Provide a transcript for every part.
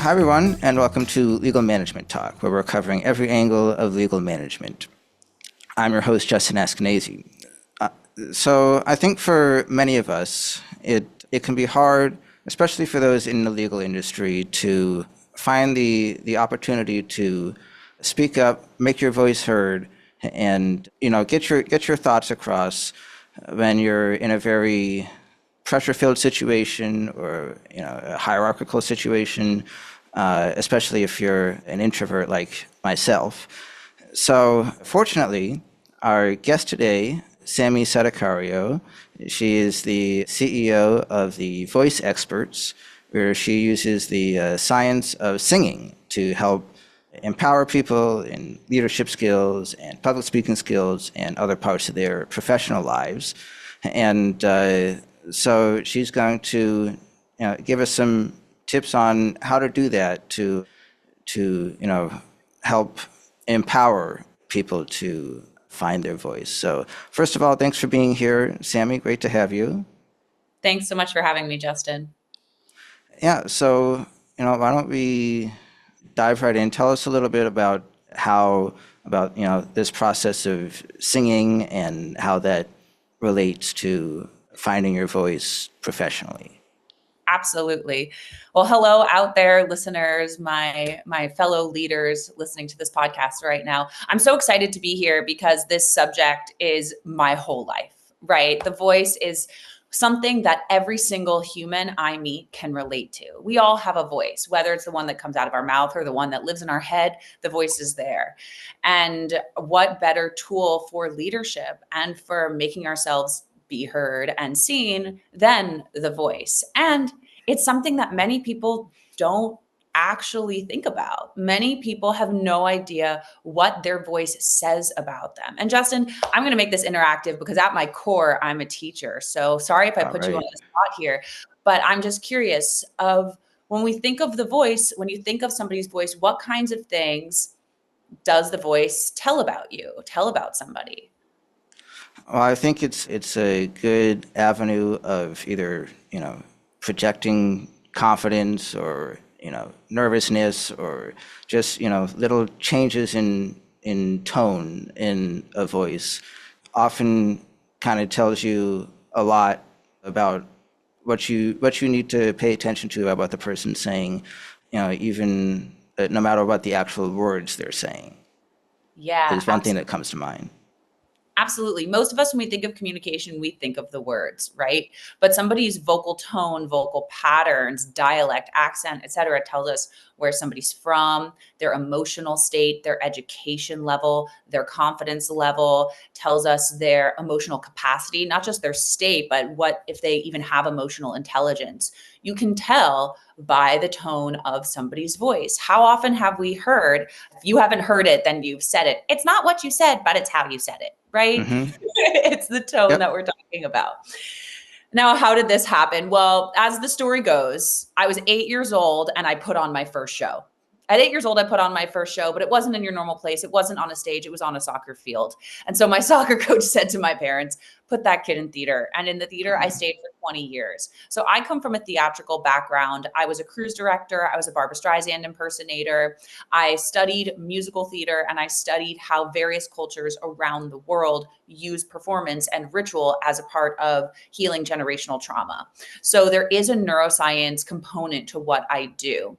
Hi, everyone, and welcome to Legal Management Talk, where we're covering every angle of legal management. I'm your host, Justin Askenazy. So I think for many of us, it can be hard, especially for those in the legal industry, to find the opportunity to speak up, make your voice heard, and get your thoughts across when you're in a very pressure-filled situation or a hierarchical situation, especially if you're an introvert like myself. So fortunately, our guest today, Sammi Sadicario, she is the CEO of the Voice Experts, where she uses the science of singing to help empower people in leadership skills and public speaking skills and other parts of their professional lives. And so she's going to give us some tips on how to do that to help empower people to find their voice. So first of all, thanks for being here, Sammi. Great to have you. Thanks so much for having me, Justin. Yeah, so why don't we dive right in? Tell us a little bit about this process of singing and how that relates to finding your voice professionally. Absolutely. Well, hello out there, listeners, my fellow leaders listening to this podcast right now. I'm so excited to be here because this subject is my whole life, right? The voice is something that every single human I meet can relate to. We all have a voice, whether it's the one that comes out of our mouth or the one that lives in our head, the voice is there. And what better tool for leadership and for making ourselves be heard and seen than the voice. And it's something that many people don't actually think about. Many people have no idea what their voice says about them. And Justin, I'm going to make this interactive because at my core, I'm a teacher. So sorry if I put you on the spot here, but I'm just curious of when we think of the voice, when you think of somebody's voice, what kinds of things does the voice tell about you, tell about somebody? Well, I think it's a good avenue of either projecting confidence or nervousness or just little changes in tone in a voice. Often kind of tells you a lot about what you need to pay attention to about what the person's saying. Even no matter what the actual words they're saying. Yeah, Is one thing that comes to mind. absolutely. Most of us, when we think of communication, we think of the words, right? But somebody's vocal tone, vocal patterns, dialect, accent, etc., tells us where somebody's from, their emotional state, their education level, their confidence level, tells us their emotional capacity, not just their state, but what if they even have emotional intelligence. You can tell by the tone of somebody's voice. How often have we heard, if you haven't heard it, then you've said it. It's not what you said, but it's how you said it, right? Mm-hmm. It's the tone Yep. that we're talking about. Now, how did this happen? Well, as the story goes, I was 8 years old and I put on my first show. At 8 years old, I put on my first show, but it wasn't in your normal place. It wasn't on a stage. It was on a soccer field. And so my soccer coach said to my parents, put that kid in theater. And in the theater, I stayed for 20 years. So I come from a theatrical background. I was a cruise director. I was a Barbra Streisand impersonator. I studied musical theater and I studied how various cultures around the world use performance and ritual as a part of healing generational trauma. So there is a neuroscience component to what I do.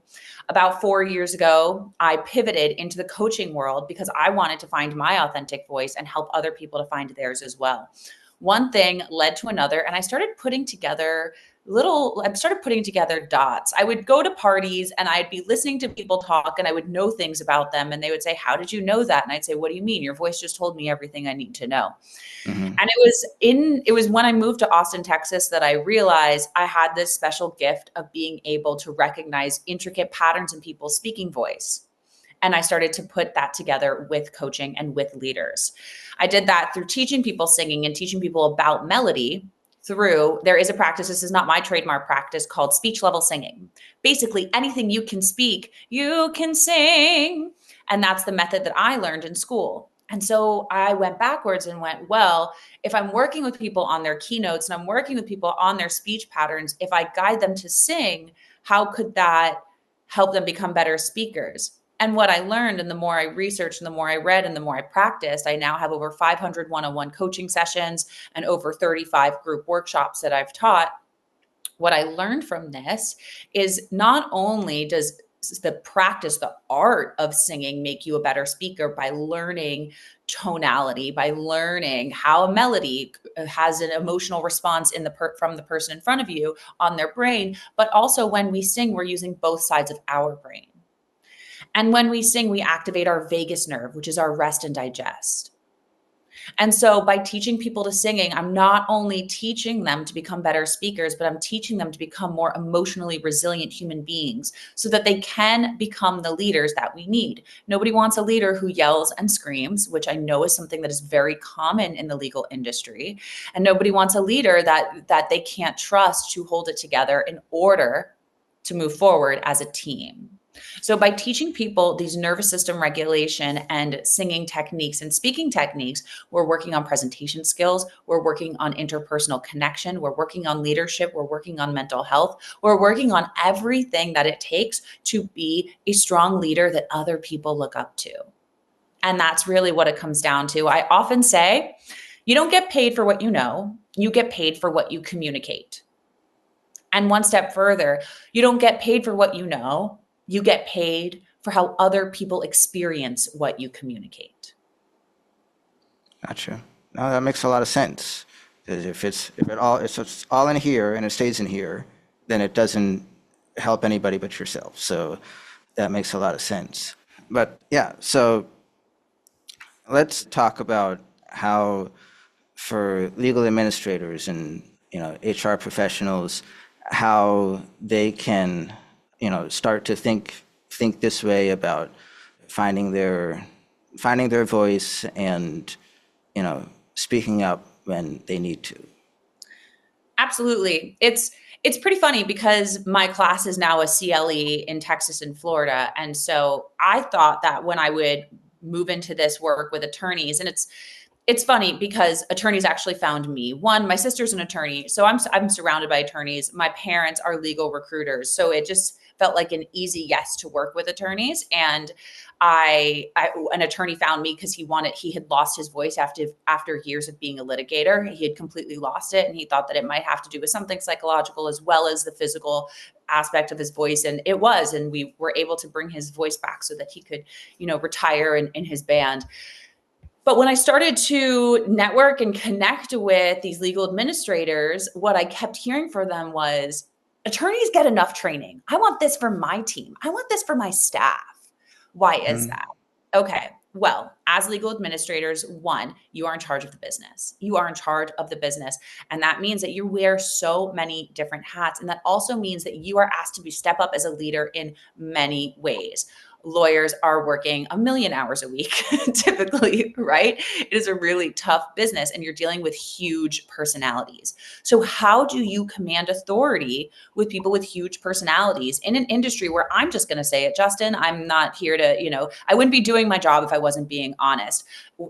About 4 years ago, I pivoted into the coaching world because I wanted to find my authentic voice and help other people to find theirs as well. One thing led to another, and I started putting together dots. I would go to parties and I'd be listening to people talk and I would know things about them. And they would say, how did you know that? And I'd say, what do you mean? Your voice just told me everything I need to know. Mm-hmm. And it was when I moved to Austin, Texas, that I realized I had this special gift of being able to recognize intricate patterns in people's speaking voice. And I started to put that together with coaching and with leaders. I did that through teaching people singing and teaching people about melody. There is a practice, this is not my trademark practice, called speech level singing. Basically, anything you can speak, you can sing. And that's the method that I learned in school. And so I went backwards and went, well, if I'm working with people on their keynotes and I'm working with people on their speech patterns, if I guide them to sing, how could that help them become better speakers. And what I learned, and the more I researched and the more I read and the more I practiced, I now have over 500 one-on-one coaching sessions and over 35 group workshops that I've taught. What I learned from this is not only does the practice, the art of singing make you a better speaker by learning tonality, by learning how a melody has an emotional response from the person in front of you on their brain, but also when we sing, we're using both sides of our brain. And when we sing, we activate our vagus nerve, which is our rest and digest. And so by teaching people to singing, I'm not only teaching them to become better speakers, but I'm teaching them to become more emotionally resilient human beings so that they can become the leaders that we need. Nobody wants a leader who yells and screams, which I know is something that is very common in the legal industry. And nobody wants a leader that they can't trust to hold it together in order to move forward as a team. So by teaching people these nervous system regulation and singing techniques and speaking techniques, we're working on presentation skills, we're working on interpersonal connection, we're working on leadership, we're working on mental health, we're working on everything that it takes to be a strong leader that other people look up to. And that's really what it comes down to. I often say, you don't get paid for what you know, you get paid for what you communicate. And one step further, you don't get paid for what you know, you get paid for how other people experience what you communicate. Gotcha. No, that makes a lot of sense. Because if it's all in here and it stays in here, then it doesn't help anybody but yourself. So that makes a lot of sense. But yeah, so let's talk about how for legal administrators and HR professionals, how they can start to think this way about finding their voice and speaking up when they need to. Absolutely. It's pretty funny because my class is now a CLE in Texas and Florida. And so I thought that when I would move into this work with attorneys, and it's funny because attorneys actually found me. One, my sister's an attorney, so I'm surrounded by attorneys. My parents are legal recruiters, so it just felt like an easy yes to work with attorneys. And an attorney found me because he had lost his voice after years of being a litigator. He had completely lost it, and he thought that it might have to do with something psychological as well as the physical aspect of his voice. And it was, and we were able to bring his voice back so that he could, retire in his band. But when I started to network and connect with these legal administrators, what I kept hearing from them was, attorneys get enough training. I want this for my team. I want this for my staff. Why is that? Okay. Well, as legal administrators, one, you are in charge of the business. You are in charge of the business. And that means that you wear so many different hats. And that also means that you are asked to step up as a leader in many ways. Lawyers are working 1,000,000 hours a week, typically, right? It is a really tough business and you're dealing with huge personalities. So how do you command authority with people with huge personalities in an industry where, I'm just going to say it, Justin, I'm not here to, I wouldn't be doing my job if I wasn't being honest.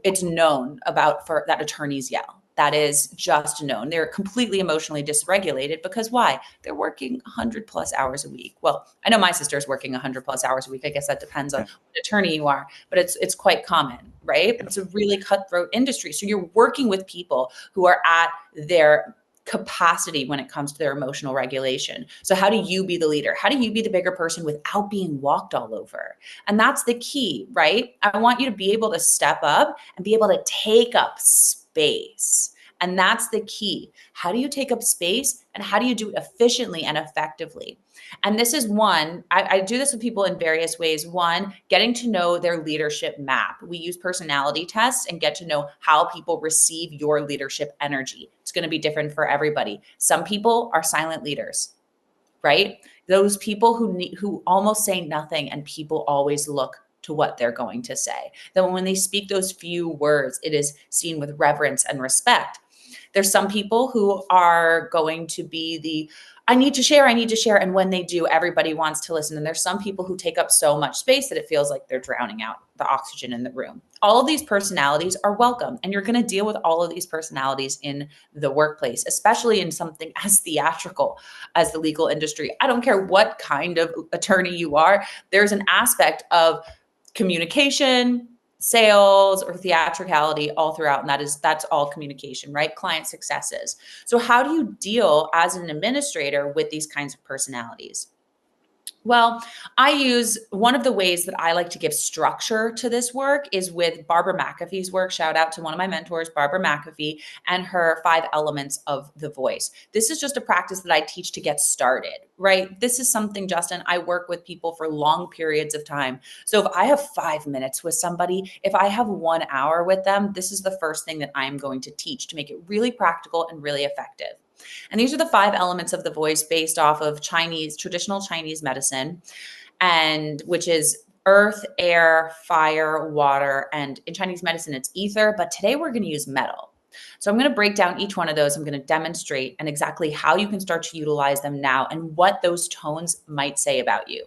It's known for that attorneys yell. That is just known. They're completely emotionally dysregulated because why? They're working 100 plus hours a week. Well, I know my sister's working 100 plus hours a week. I guess that depends on what attorney you are, but it's quite common, right? It's a really cutthroat industry. So you're working with people who are at their capacity when it comes to their emotional regulation. So how do you be the leader? How do you be the bigger person without being walked all over? And that's the key, right? I want you to be able to step up and be able to take up space. And that's the key. How do you take up space and how do you do it efficiently and effectively? And this is one, I do this with people in various ways. One, getting to know their leadership map. We use personality tests and get to know how people receive your leadership energy. It's going to be different for everybody. Some people are silent leaders, right? Those people who almost say nothing and people always look to what they're going to say. Then when they speak those few words, it is seen with reverence and respect. There's some people who are going to be I need to share, I need to share. And when they do, everybody wants to listen. And there's some people who take up so much space that it feels like they're drowning out the oxygen in the room. All of these personalities are welcome. And you're going to deal with all of these personalities in the workplace, especially in something as theatrical as the legal industry. I don't care what kind of attorney you are, there's an aspect of communication, sales, or theatricality all throughout. And that's all communication, right? Client successes. So how do you deal as an administrator with these kinds of personalities? Well, I use one of the ways that I like to give structure to this work is with Barbara McAfee's work. Shout out to one of my mentors, Barbara McAfee, and her 5 elements of the voice. This is just a practice that I teach to get started, right? This is something, Justin, I work with people for long periods of time. So if I have 5 minutes with somebody, if I have 1 hour with them, this is the first thing that I'm going to teach to make it really practical and really effective. And these are the 5 elements of the voice based off of traditional Chinese medicine, and which is earth, air, fire, water. And in Chinese medicine, it's ether. But today we're going to use metal. So I'm going to break down each one of those. I'm going to demonstrate and exactly how you can start to utilize them now and what those tones might say about you.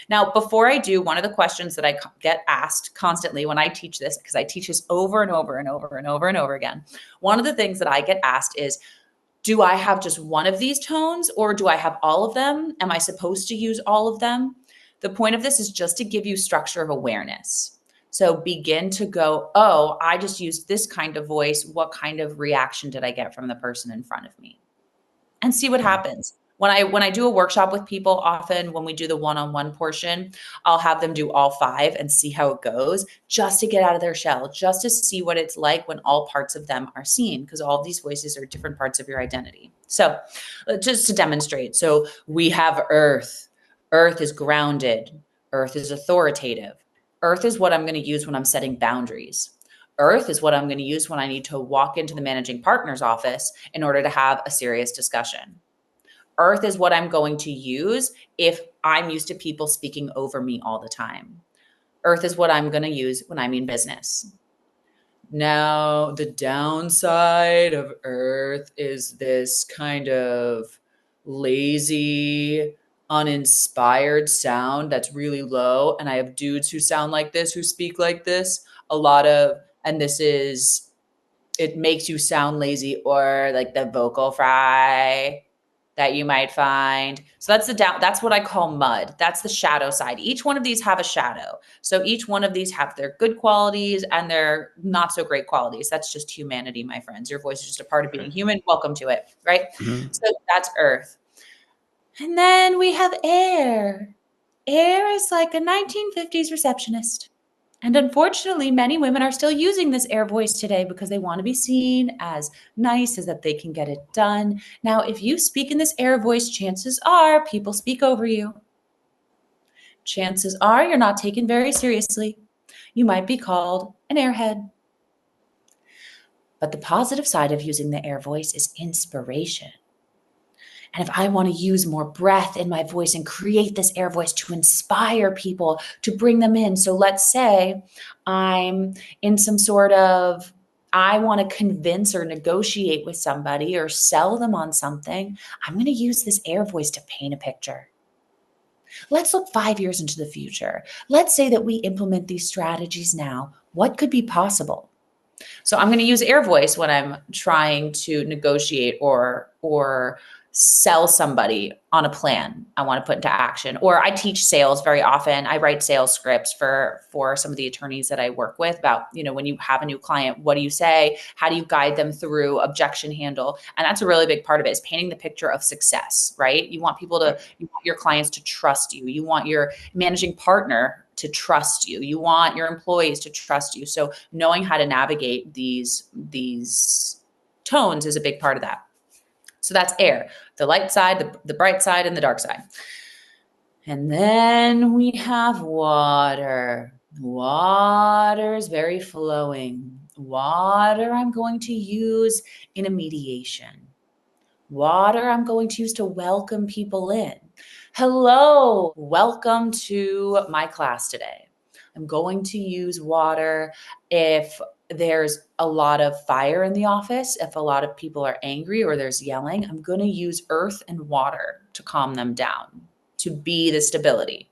Now, before I do, one of the questions that I get asked constantly when I teach this, because I teach this over and over and over and over and over again, one of the things that I get asked is, do I have just one of these tones or do I have all of them? Am I supposed to use all of them? The point of this is just to give you structure of awareness. So begin to go, oh, I just used this kind of voice. What kind of reaction did I get from the person in front of me? And see what happens. When I do a workshop with people, often when we do the one-on-one portion, I'll have them do all 5 and see how it goes, just to get out of their shell, just to see what it's like when all parts of them are seen, because all of these voices are different parts of your identity. So just to demonstrate. So we have earth. Earth is grounded. Earth is authoritative. Earth is what I'm going to use when I'm setting boundaries. Earth is what I'm going to use when I need to walk into the managing partner's office in order to have a serious discussion. Earth is what I'm going to use if I'm used to people speaking over me all the time. Earth is what I'm going to use when I'm in business. Now, the downside of Earth is this kind of lazy, uninspired sound that's really low. And I have dudes who sound like this, who speak like this. And this is, it makes you sound lazy, or like the vocal fry that you might find. So that's what I call mud. That's the shadow side. Each one of these have a shadow. So each one of these have their good qualities and their not so great qualities. That's just humanity, my friends. Your voice is just a part of being human. Welcome to it, right? Mhm. So that's earth. And then we have air. Air is like a 1950s receptionist. And unfortunately, many women are still using this air voice today because they want to be seen as nice, as that they can get it done. Now, if you speak in this air voice, chances are people speak over you. Chances are you're not taken very seriously. You might be called an airhead. But the positive side of using the air voice is inspiration. And if I want to use more breath in my voice and create this air voice to inspire people, to bring them in. So let's say I'm in some sort of, I want to convince or negotiate with somebody or sell them on something. I'm going to use this air voice to paint a picture. Let's look 5 years into the future. Let's say that we implement these strategies now. What could be possible? So I'm going to use air voice when I'm trying to negotiate or sell somebody on a plan I want to put into action. Or I teach sales very often. I write sales scripts for some of the attorneys that I work with about, when you have a new client, what do you say? How do you guide them through objection handle? And that's a really big part of it, is painting the picture of success, right? You want your clients to trust you. You want your managing partner to trust you. You want your employees to trust you. So knowing how to navigate these tones is a big part of that. So that's air, the light side, the bright side, and the dark side. And then we have water. Water is very flowing. Water I'm going to use in a mediation. Water I'm going to use to welcome people in. Hello, welcome to my class today. I'm going to use water if there's a lot of fire in the office, if a lot of people are angry or there's yelling, I'm going to use earth and water to calm them down, to be the stability.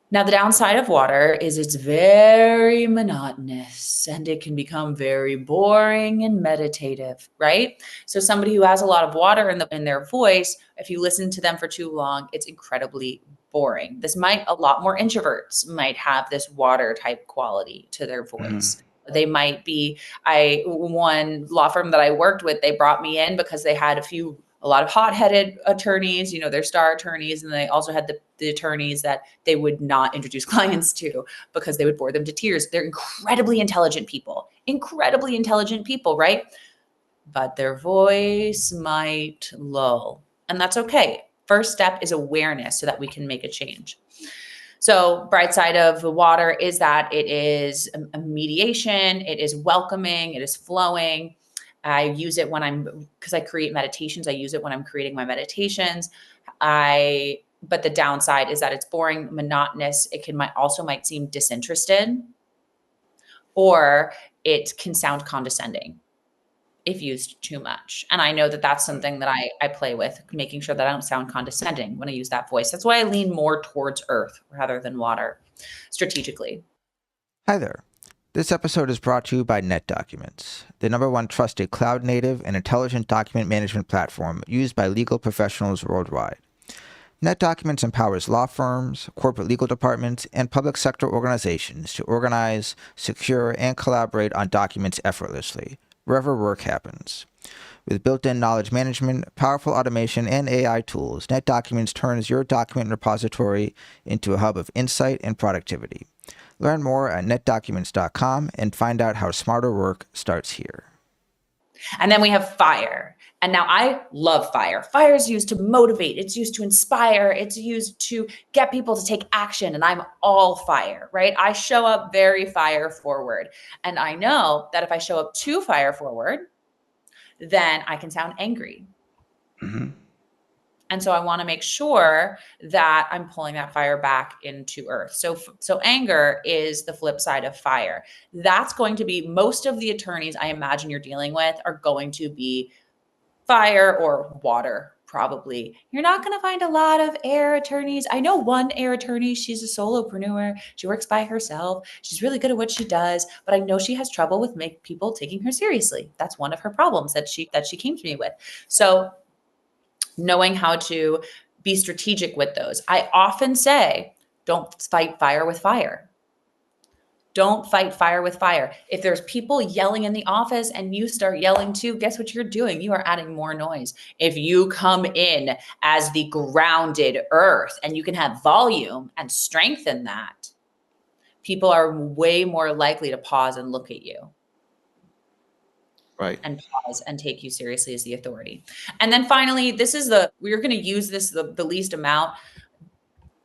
Now, the downside of water is it's very monotonous and it can become very boring and meditative, right? So somebody who has a lot of water in their voice, if you listen to them for too long, it's incredibly boring. A lot more introverts might have this water type quality to their voice. They might be, one law firm that I worked with, they brought me in because they had a lot of hot-headed attorneys, they're star attorneys, and they also had the attorneys that they would not introduce clients to because they would bore them to tears. They're incredibly intelligent people, right? But their voice might lull, and that's okay. First step is awareness so that we can make a change. So bright side of the water is that it is a mediation, it is welcoming, it is flowing. I use it because I create meditations. I use it when I'm creating my meditations. But the downside is that it's boring, monotonous. It might seem disinterested, or it can sound condescending if used too much. And I know that that's something that I play with, making sure that I don't sound condescending when I use that voice. That's why I lean more towards earth rather than water strategically. Hi there. This episode is brought to you by NetDocuments, the #1 trusted cloud-native and intelligent document management platform used by legal professionals worldwide. NetDocuments empowers law firms, corporate legal departments, and public sector organizations to organize, secure, and collaborate on documents effortlessly, wherever work happens. With built-in knowledge management, powerful automation, and AI tools, NetDocuments turns your document repository into a hub of insight and productivity. Learn more at netdocuments.com and find out how smarter work starts here. And then we have fire. And now I love fire. Fire is used to motivate. It's used to inspire. It's used to get people to take action. And I'm all fire, right? I show up very fire forward. And I know that if I show up too fire forward, then I can sound angry. Mm-hmm. And so I want to make sure that I'm pulling that fire back into earth. So anger is the flip side of fire. That's going to be most of the attorneys I imagine you're dealing with are going to be fire or water, probably. You're not going to find a lot of air attorneys. I know one air attorney. She's a solopreneur. She works by herself. She's really good at what she does, but I know she has trouble with people taking her seriously. That's one of her problems that she came to me with. So knowing how to be strategic with those. I often say, don't fight fire with fire. Don't fight fire with fire. If there's people yelling in the office and you start yelling too, guess what you're doing? You are adding more noise. If you come in as the grounded earth and you can have volume and strengthen that, people are way more likely to pause and look at you. Right. And pause and take you seriously as the authority. And then finally, we're going to use this the least amount.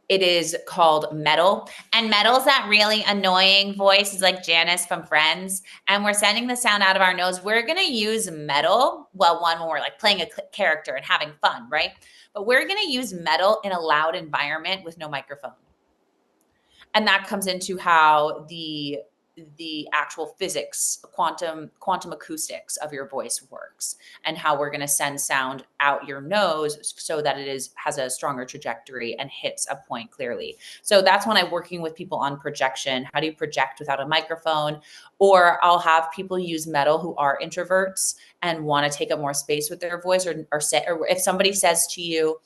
It is called metal. And metal's that really annoying voice. It's like Janice from Friends. And we're sending the sound out of our nose. We're going to use metal. Well, when we're like playing a character and having fun, right? But we're going to use metal in a loud environment with no microphone. And that comes into how the actual physics, quantum acoustics of your voice works, and how we're going to send sound out your nose so that it has a stronger trajectory and hits a point clearly. So that's when I'm working with people on projection. How do you project without a microphone? Or I'll have people use metal who are introverts and want to take up more space with their voice, or if somebody says to you,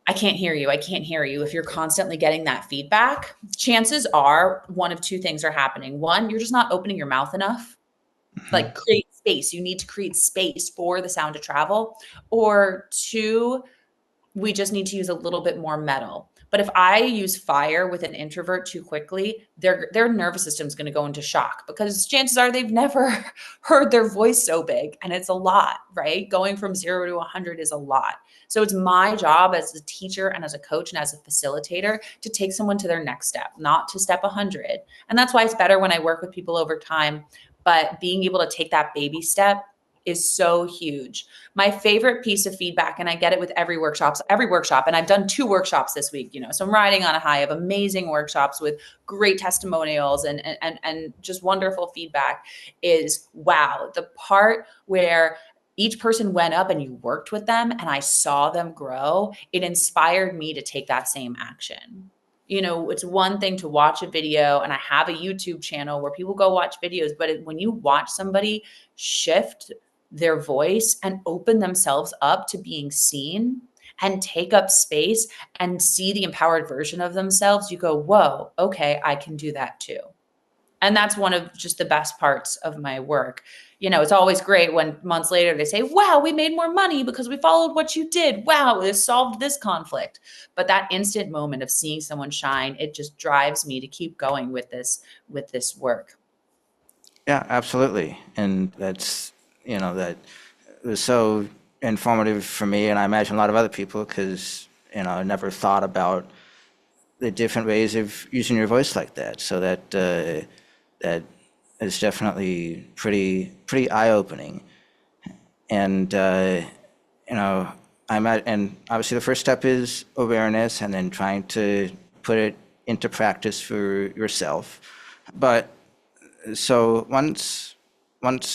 I can't hear you. I can't hear you. If you're constantly getting that feedback, chances are one of two things are happening. One, you're just not opening your mouth enough. Like create space. You need to create space for the sound to travel. Or two, we just need to use a little bit more metal. But if I use fire with an introvert too quickly, their nervous system is going to go into shock, because chances are they've never heard their voice so big. And it's a lot, right? Going from 0 to 100 is a lot. So it's my job as a teacher and as a coach and as a facilitator to take someone to their next step, not to step 100. And that's why it's better when I work with people over time. But being able to take that baby step is so huge. My favorite piece of feedback, and I get it with every workshop, and I've done 2 workshops this week, so I'm riding on a high of amazing workshops with great testimonials and just wonderful feedback, is wow, the part where each person went up and you worked with them and I saw them grow, it inspired me to take that same action. It's one thing to watch a video, and I have a YouTube channel where people go watch videos, but when you watch somebody shift their voice and open themselves up to being seen and take up space and see the empowered version of themselves, you go, whoa, okay, I can do that too. And that's one of just the best parts of my work. It's always great when months later they say, wow, we made more money because we followed what you did. Wow, this solved this conflict. But that instant moment of seeing someone shine, it just drives me to keep going with this work. Yeah, absolutely. And that was so informative for me, and I imagine a lot of other people, because, I never thought about the different ways of using your voice like that. So that is definitely pretty eye-opening. And and obviously the first step is awareness, and then trying to put it into practice for yourself. But so once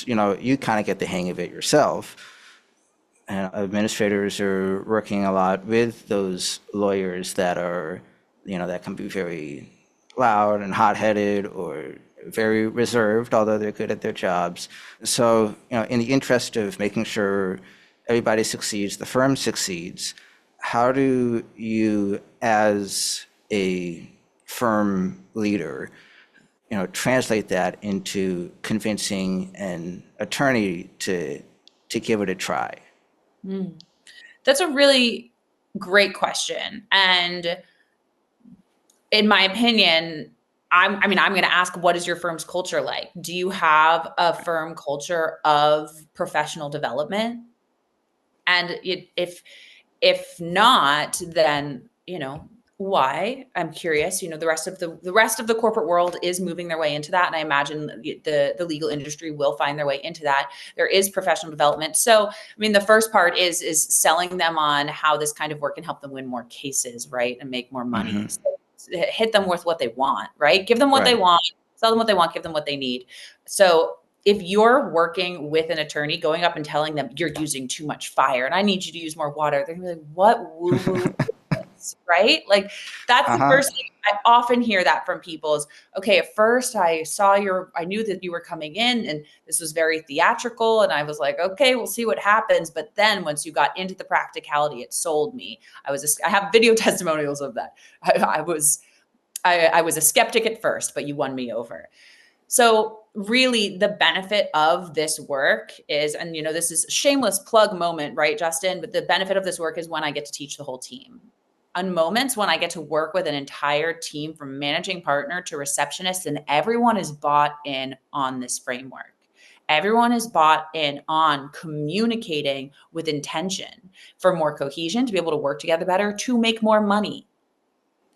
you kind of get the hang of it yourself, and administrators are working a lot with those lawyers that are, that can be very loud and hot-headed or very reserved, although they're good at their jobs. So, in the interest of making sure everybody succeeds, the firm succeeds, how do you, as a firm leader, translate that into convincing an attorney to give it a try? That's a really great question. And in my opinion, I'm going to ask, what is your firm's culture like? Do you have a firm culture of professional development? And if not, then, why? I'm curious. The rest of the corporate world is moving their way into that, and I imagine the legal industry will find their way into that. There is professional development. So, I mean, the first part is selling them on how this kind of work can help them win more cases, right, and make more money. Hmm. So hit them with what they want, right? Give them what they Right. want, sell them what they want, give them what they need. So if you're working with an attorney, going up and telling them you're using too much fire and I need you to use more water, they're gonna be like, what woo woo, right? Like, that's the Uh-huh. first thing. I often hear that from people is, okay, at first I knew that you were coming in and this was very theatrical. And I was like, okay, we'll see what happens. But then once you got into the practicality, it sold me. I have video testimonials of that. I was a skeptic at first, but you won me over. So really the benefit of this work is, and this is a shameless plug moment, right, Justin? But the benefit of this work is when I get to teach the whole team. On moments when I get to work with an entire team from managing partner to receptionist, and everyone is bought in on this framework. Everyone is bought in on communicating with intention for more cohesion, to be able to work together better, to make more money,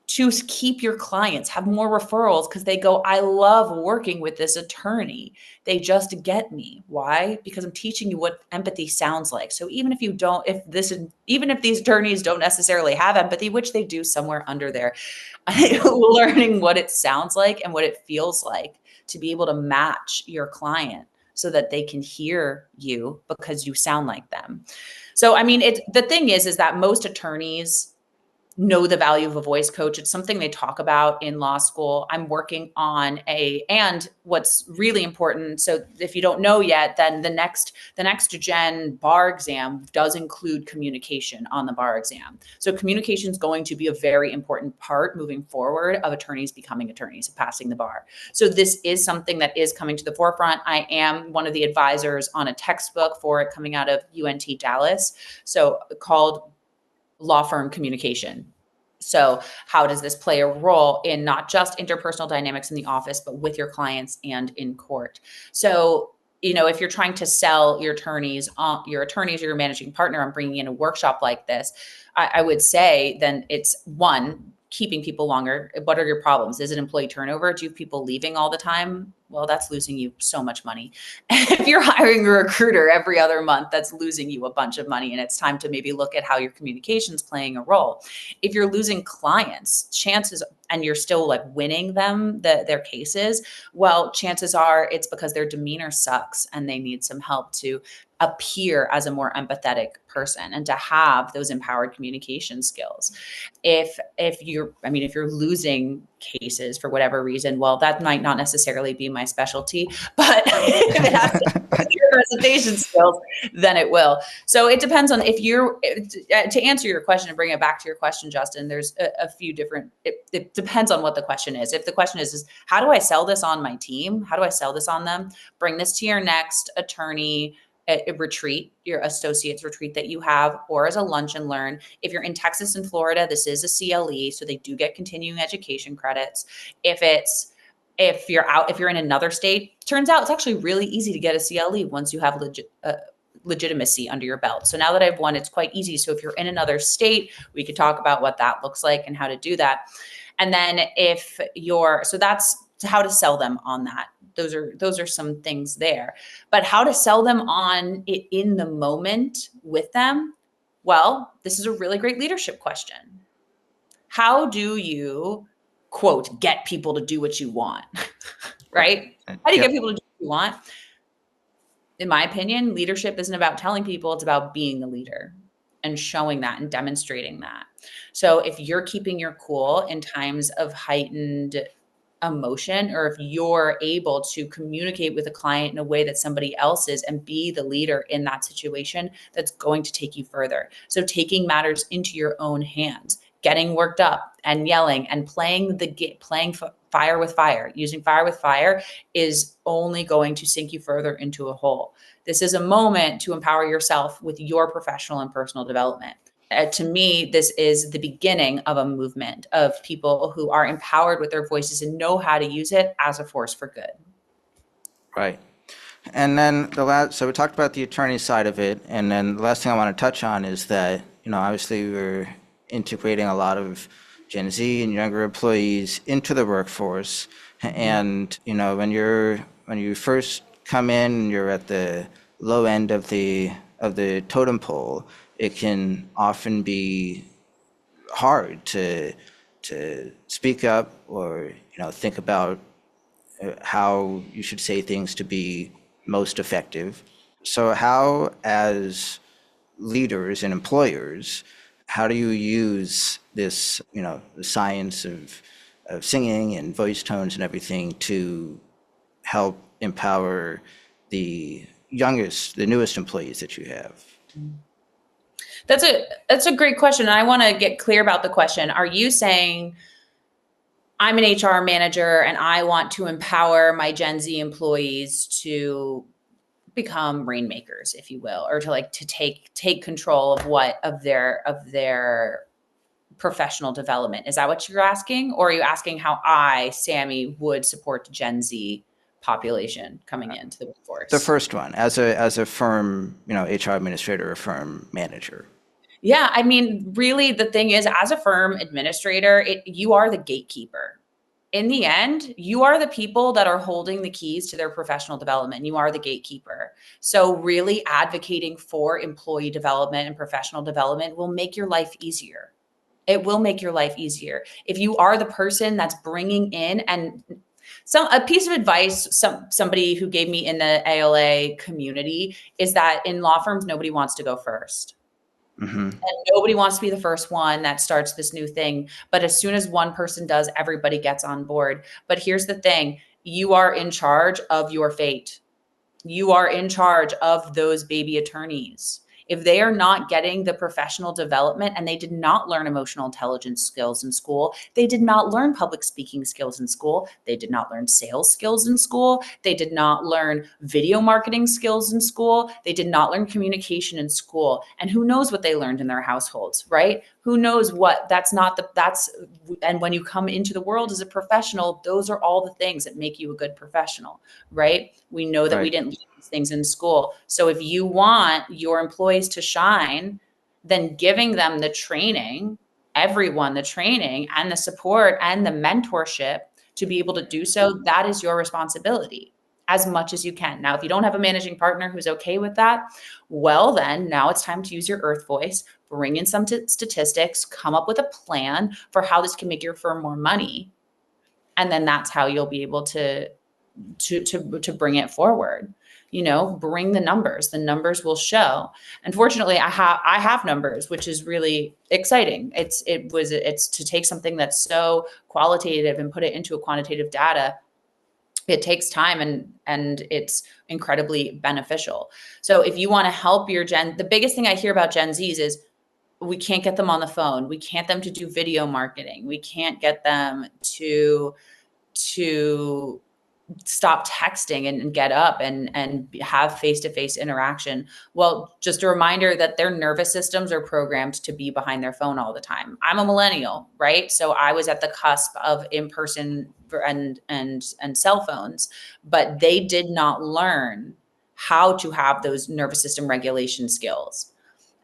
to keep your clients, have more referrals, because they go, I love working with this attorney. They just get me. Why? Because I'm teaching you what empathy sounds like. So even if these attorneys don't necessarily have empathy, which they do somewhere under there, learning what it sounds like and what it feels like to be able to match your client so that they can hear you because you sound like them. So, I mean, the thing is that most attorneys know the value of a voice coach. It's something they talk about in law school. I'm working on and what's really important. So if you don't know yet, then the next gen bar exam does include communication on the bar exam. So communication is going to be a very important part moving forward of attorneys becoming attorneys, passing the bar. So this is something that is coming to the forefront. I am one of the advisors on a textbook for it coming out of UNT Dallas. So called Law Firm Communication. So how does this play a role in not just interpersonal dynamics in the office, but with your clients and in court? So, if you're trying to sell your attorneys or your managing partner on bringing in a workshop like this, I would say then it's one, keeping people longer. What are your problems? Is it employee turnover? Do you have people leaving all the time? Well, that's losing you so much money. If you're hiring a recruiter every other month, that's losing you a bunch of money. And it's time to maybe look at how your communication's playing a role. If you're losing clients, chances, and you're still like winning them, their cases, well, chances are it's because their demeanor sucks and they need some help to appear as a more empathetic person and to have those empowered communication skills. If you're losing cases for whatever reason, well, that might not necessarily be my specialty, but if it has to do with your presentation skills, then it will. So it depends on if you're, to answer your question and bring it back to your question, Justin, there's a few different, it depends on what the question is. If the question is how do I sell this on my team? How do I sell this on them? Bring this to your next attorney a retreat, your associate's retreat that you have, or as a lunch and learn. If you're in Texas and Florida, this is a CLE, so they do get continuing education credits. If you're in another state, turns out it's actually really easy to get a CLE once you have legitimacy under your belt. So now that I've won, it's quite easy. So if you're in another state, we could talk about what that looks like and how to do that. And then so that's how to sell them on that. Those are some things there. But how to sell them on it in the moment with them? Well, this is a really great leadership question. How do you, quote, get people to do what you want? Right? How do you get people to do what you want? In my opinion, leadership isn't about telling people, it's about being the leader and showing that and demonstrating that. So if you're keeping your cool in times of heightened emotion, or if you're able to communicate with a client in a way that somebody else is and be the leader in that situation, that's going to take you further. So taking matters into your own hands, getting worked up and yelling and playing fire with fire, using fire with fire is only going to sink you further into a hole. This is a moment to empower yourself with your professional and personal development. To me, this is the beginning of a movement of people who are empowered with their voices and know how to use it as a force for good. Right. And then so we talked about the attorney side of it, and then the last thing I want to touch on is that, obviously we're integrating a lot of Gen Z and younger employees into the workforce. And, when you first come in, you're at the low end of the totem pole, it can often be hard to speak up or, think about how you should say things to be most effective. So how, as leaders and employers, how do you use this, the science of singing and voice tones and everything to help empower the newest employees that you have? That's a great question. And I want to get clear about the question. Are you saying I'm an HR manager and I want to empower my Gen Z employees to become rainmakers, if you will, or to take control of their professional development? Is that what you're asking? Or are you asking how I, Sammi, would support the Gen Z population coming into the workforce? The first one, as a firm, HR administrator or firm manager. Yeah, really the thing is, as a firm administrator, you are the gatekeeper. In the end, you are the people that are holding the keys to their professional development. You are the gatekeeper. So really advocating for employee development and professional development will make your life easier. It will make your life easier. If you are the person that's bringing in, and a piece of advice somebody who gave me in the ALA community is that in law firms, nobody wants to go first. Mm-hmm. And nobody wants to be the first one that starts this new thing. But as soon as one person does, everybody gets on board. But here's the thing. You are in charge of your fate. You are in charge of those baby attorneys. If they are not getting the professional development, and they did not learn emotional intelligence skills in school, they did not learn public speaking skills in school, they did not learn sales skills in school, they did not learn video marketing skills in school, they did not learn communication in school. And who knows what they learned in their households, right? Who knows what and when you come into the world as a professional, those are all the things that make you a good professional, right? We know that we didn't learn these things in school. So if you want your employees to shine, then giving them the training, everyone the training and the support and the mentorship to be able to do so, that is your responsibility as much as you can. Now, if you don't have a managing partner who's okay with that, well, then now it's time to use your earth voice, bring in some statistics, come up with a plan for how this can make your firm more money. And then that's how you'll be able to bring it forward. Bring the numbers. The numbers will show. Unfortunately, I have numbers, which is really exciting. It's to take something that's so qualitative and put it into a quantitative data. It takes time, and it's incredibly beneficial. So if you want to help the biggest thing I hear about Gen Zs is we can't get them on the phone. We can't get them to do video marketing. We can't get them to stop texting and get up and have face-to-face interaction. Well, just a reminder that their nervous systems are programmed to be behind their phone all the time. I'm a millennial, right? So I was at the cusp of in-person and cell phones, but they did not learn how to have those nervous system regulation skills.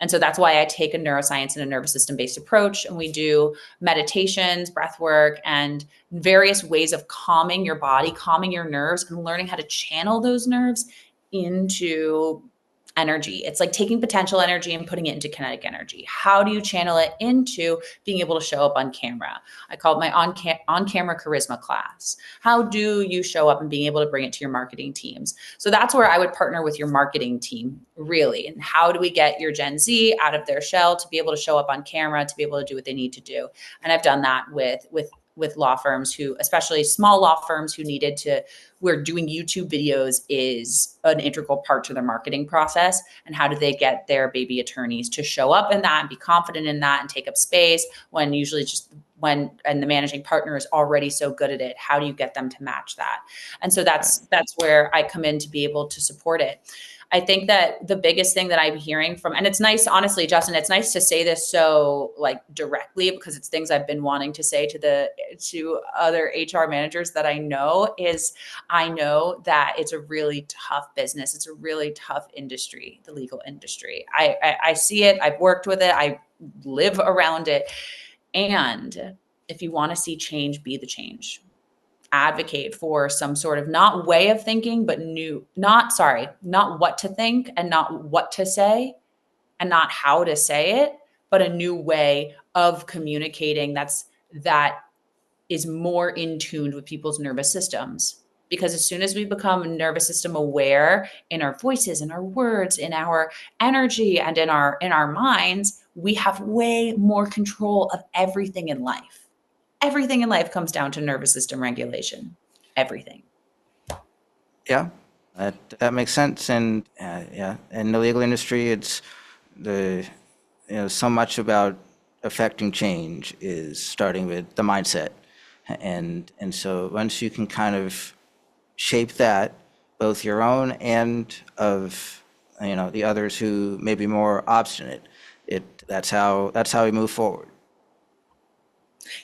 And so that's why I take a neuroscience and a nervous system based approach. And we do meditations, breath work, and various ways of calming your body, calming your nerves, and learning how to channel those nerves into energy. It's like taking potential energy and putting it into kinetic energy. How do you channel it into being able to show up on camera? I call it my on-camera charisma class. How do you show up and being able to bring it to your marketing teams? So that's where I would partner with your marketing team, really. And how do we get your Gen Z out of their shell to be able to show up on camera, to be able to do what they need to do? And I've done that with law firms who, especially small law firms who where doing YouTube videos is an integral part to their marketing process. And how do they get their baby attorneys to show up in that and be confident in that and take up space when usually and the managing partner is already so good at it? How do you get them to match that? And so that's where I come in to be able to support it. I think that the biggest thing that I'm hearing and it's nice, honestly, Justin, it's nice to say this so directly, because it's things I've been wanting to say to other HR managers that I know that it's a really tough business. It's a really tough industry, the legal industry. I see it. I've worked with it. I live around it. And if you want to see change, be the change. Advocate for some sort of not way of thinking, but not what to think and not what to say and not how to say it, but a new way of communicating that is more in tune with people's nervous systems. Because as soon as we become nervous system aware in our voices, in our words, in our energy, and in our minds, we have way more control of everything in life. Everything in life comes down to nervous system regulation. Everything. Yeah, that makes sense. And yeah, in the legal industry, it's so much about affecting change is starting with the mindset, and so once you can kind of shape that, both your own and of the others who may be more obstinate, that's how we move forward.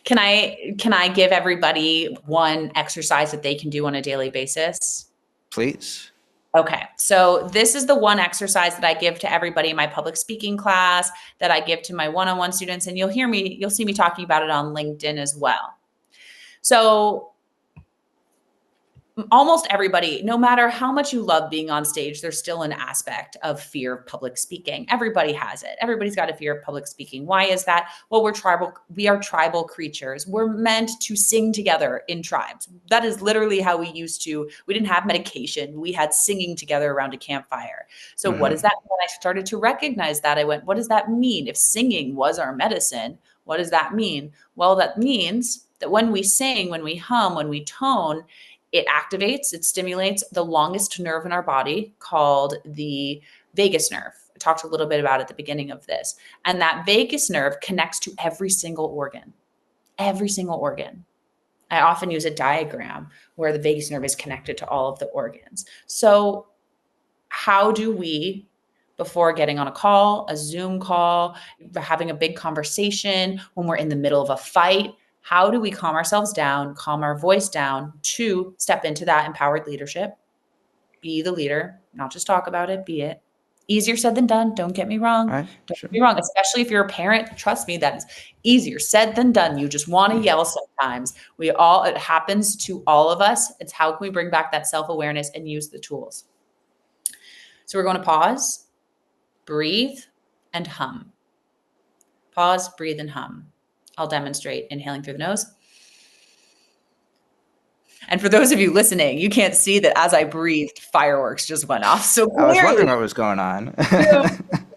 Can I give everybody one exercise that they can do on a daily basis? Please. Okay. So this is the one exercise that I give to everybody in my public speaking class, that I give to my one-on-one students, and you'll see me talking about it on LinkedIn as well. So almost everybody, no matter how much you love being on stage, there's still an aspect of fear of public speaking. Everybody has it. Everybody's got a fear of public speaking. Why is that? Well, we are tribal creatures. We're meant to sing together in tribes. That is literally how we didn't have medication. We had singing together around a campfire. So What does that mean? When I started to recognize that, I went, what does that mean? If singing was our medicine, what does that mean? Well, that means that when we sing, when we hum, when we tone, it activates, it stimulates the longest nerve in our body, called the vagus nerve. I talked a little bit about it at the beginning of this. And that vagus nerve connects to every single organ. Every single organ. I often use a diagram where the vagus nerve is connected to all of the organs. So how do we, before getting on a call, a Zoom call, having a big conversation, when we're in the middle of a fight, how do we calm ourselves down, calm our voice down to step into that empowered leadership? Be the leader, not just talk about it, be it. Easier said than done. Don't get me wrong. Right? Don't Sure. get me wrong. Especially if you're a parent, trust me, that is easier said than done. You just want to yell sometimes. It happens to all of us. It's how can we bring back that self-awareness and use the tools. So we're going to pause, breathe, and hum. Pause, breathe, and hum. I'll demonstrate inhaling through the nose. And for those of you listening, you can't see that as I breathed, fireworks just went off. So I was wondering clearly, what was going on.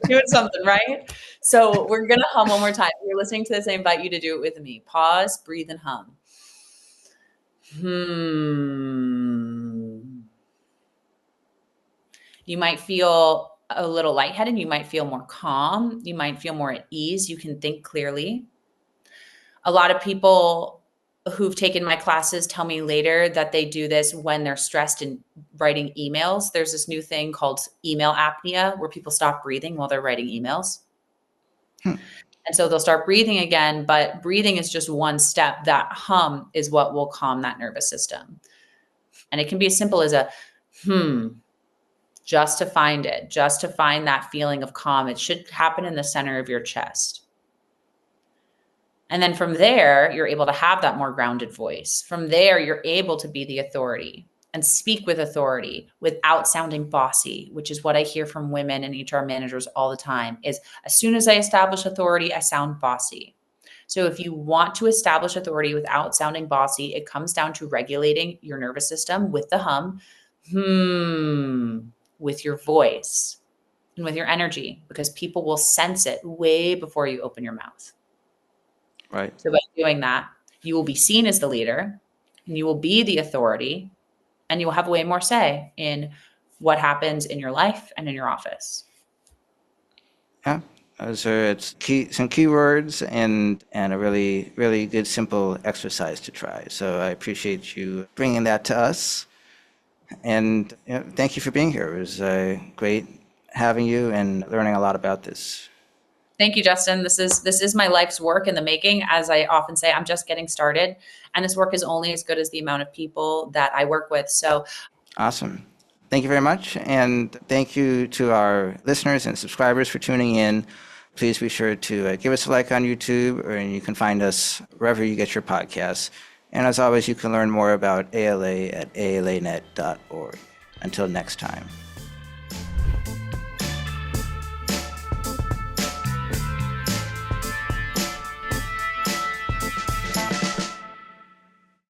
doing something, right? So we're going to hum one more time. If you're listening to this, I invite you to do it with me. Pause, breathe, and hum. You might feel a little lightheaded. You might feel more calm. You might feel more at ease. You can think clearly. A lot of people who've taken my classes tell me later that they do this when they're stressed and writing emails. There's this new thing called email apnea where people stop breathing while they're writing emails. And so they'll start breathing again, but breathing is just one step. That hum is what will calm that nervous system. And it can be as simple as a just to find it, just to find that feeling of calm. It should happen in the center of your chest. And then from there, you're able to have that more grounded voice. From there, you're able to be the authority and speak with authority without sounding bossy, which is what I hear from women and HR managers all the time is as soon as I establish authority, I sound bossy. So if you want to establish authority without sounding bossy, it comes down to regulating your nervous system with the hum, with your voice and with your energy, because people will sense it way before you open your mouth. Right. So by doing that, you will be seen as the leader and you will be the authority and you will have way more say in what happens in your life and in your office. Yeah. So it's some keywords and a really, really good, simple exercise to try. So I appreciate you bringing that to us. And thank you for being here. It was great having you and learning a lot about this. Thank you, Justin. This is my life's work in the making. As I often say, I'm just getting started, and this work is only as good as the amount of people that I work with. So Awesome. Thank you very much. And thank you to our listeners and subscribers for tuning in. Please be sure to give us a like on YouTube, or you can find us wherever you get your podcasts. And as always, you can learn more about ALA at alanet.org. Until next time.